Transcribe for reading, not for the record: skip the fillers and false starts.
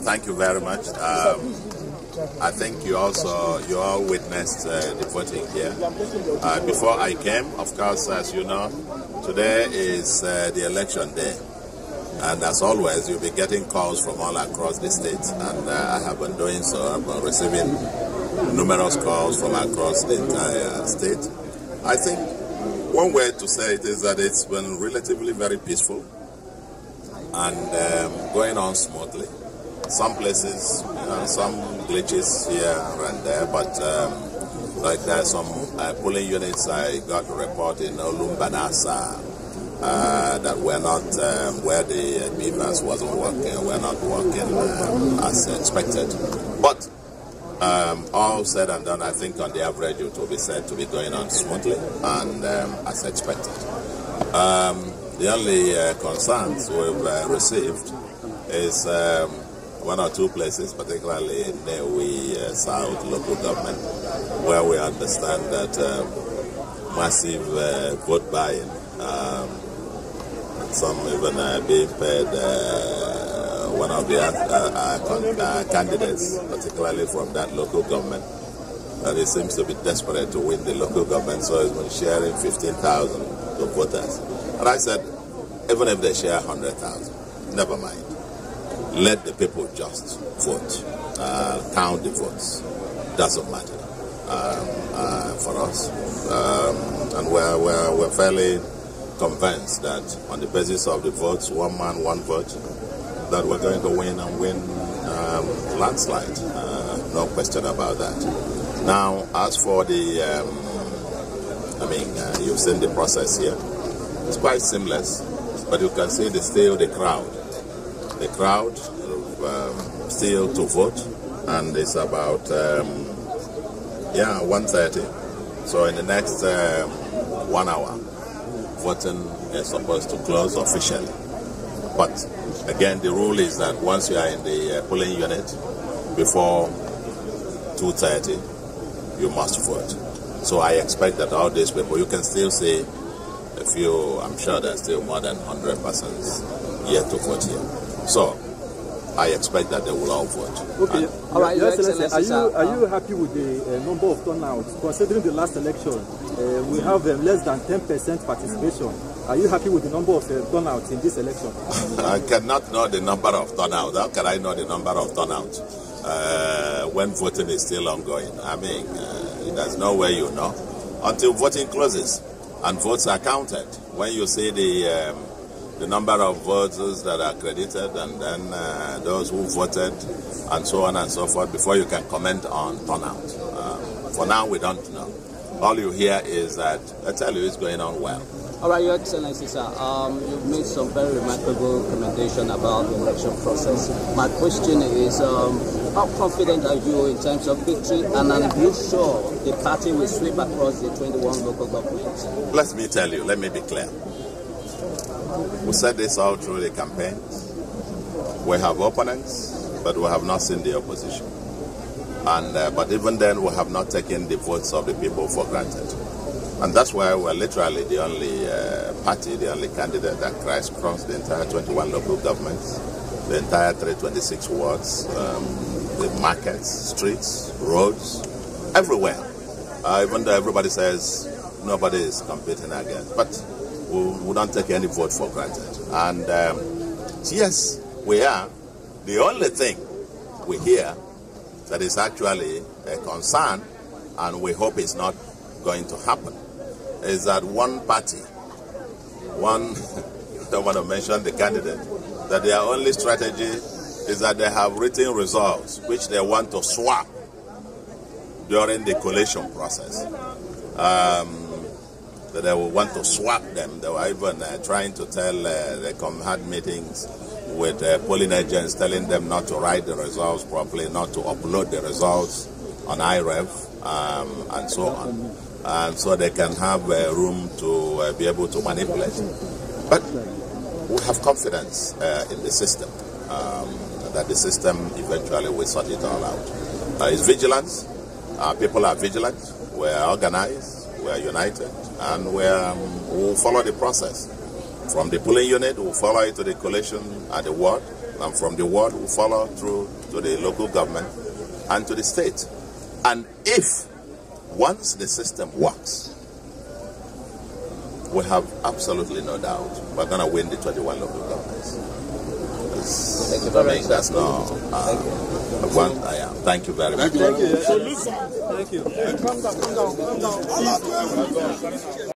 Thank you very much. I think you all witnessed the voting here. Before I came, of course, as you know, today is the election day. And as always, you'll be getting calls from all across the state. And I have been doing so. I've been receiving numerous calls from across the entire state. I think one way to say it is that it's been relatively very peaceful and going on smoothly. Some places, some glitches here and there, but like there are some polling units I got a report in Olumbanasa that were not where the beavers wasn't working, were not working as expected. But all said and done, I think on the average it will be said to be going on smoothly and as expected. The only concerns we've received is one or two places, particularly in Newi South local government, where we understand that massive vote buying, some even being paid one of the candidates, particularly from that local government, and he seems to be desperate to win the local government, so he's been sharing 15,000 to voters. And I said, even if they share 100,000, never mind. Let the people just vote, count the votes. Doesn't matter for us, and we're fairly convinced that on the basis of the votes, one man, one vote, that we're going to win and win landslide. No question about that. Now, as for the, you've seen the process here. It's quite seamless, but you can see the crowd. The crowd still to vote, and it's about 1:30. So in the next 1 hour, voting is supposed to close officially. But again, the rule is that once you are in the polling unit before 2:30, you must vote. So I expect that all these people, you can still see a few. I'm sure there's still more than 100 persons yet to vote here. So I expect that they will all vote. Okay. All right, Your Excellency, are you happy with the number of turnouts? Considering the last election, we have less than 10% participation. Are you happy with the number of turnouts in this election? I cannot know the number of turnouts. How can I know the number of turnouts when voting is still ongoing? There's no way you know until voting closes and votes are counted. When you see the number of voters that are credited, and then those who voted, and so on and so forth, before you can comment on turnout. For now, we don't know. All you hear is that, I tell you, it's going on well. All right, Your Excellency, sir, you've made some very remarkable recommendation about the election process. My question is, how confident are you in terms of victory, and are you sure the party will sweep across the 21 local governments? Let me tell you, let me be clear. We said this all through the campaign. We have opponents, but we have not seen the opposition. And but even then, we have not taken the votes of the people for granted. And that's why we're literally the only party, the only candidate that crisscrossed the entire 21 local governments, the entire 326 wards, the markets, streets, roads, everywhere. Even though everybody says nobody is competing against. But we don't take any vote for granted. And yes, we are. The only thing we hear that is actually a concern, and we hope it's not going to happen, is that one party, I don't want to mention the candidate, that their only strategy is that they have written results which they want to swap during the collation process. That they will want to swap them. They were even trying to tell, they had meetings with polling agents telling them not to write the results properly, not to upload the results on iRev, and so on. And so they can have room to be able to manipulate. But we have confidence in the system, that the system eventually will sort it all out. It's vigilance. People are vigilant. We're organized. We're united. And we'll follow the process. From the polling unit, we'll follow it to the collation at the ward. And from the ward, we follow through to the local government and to the state. And if, once the system works, we have absolutely no doubt we're going to win the 21 local governments. Thank you very much. That's not one I am. Thank you very much. Thank you. Thank you. Calm down.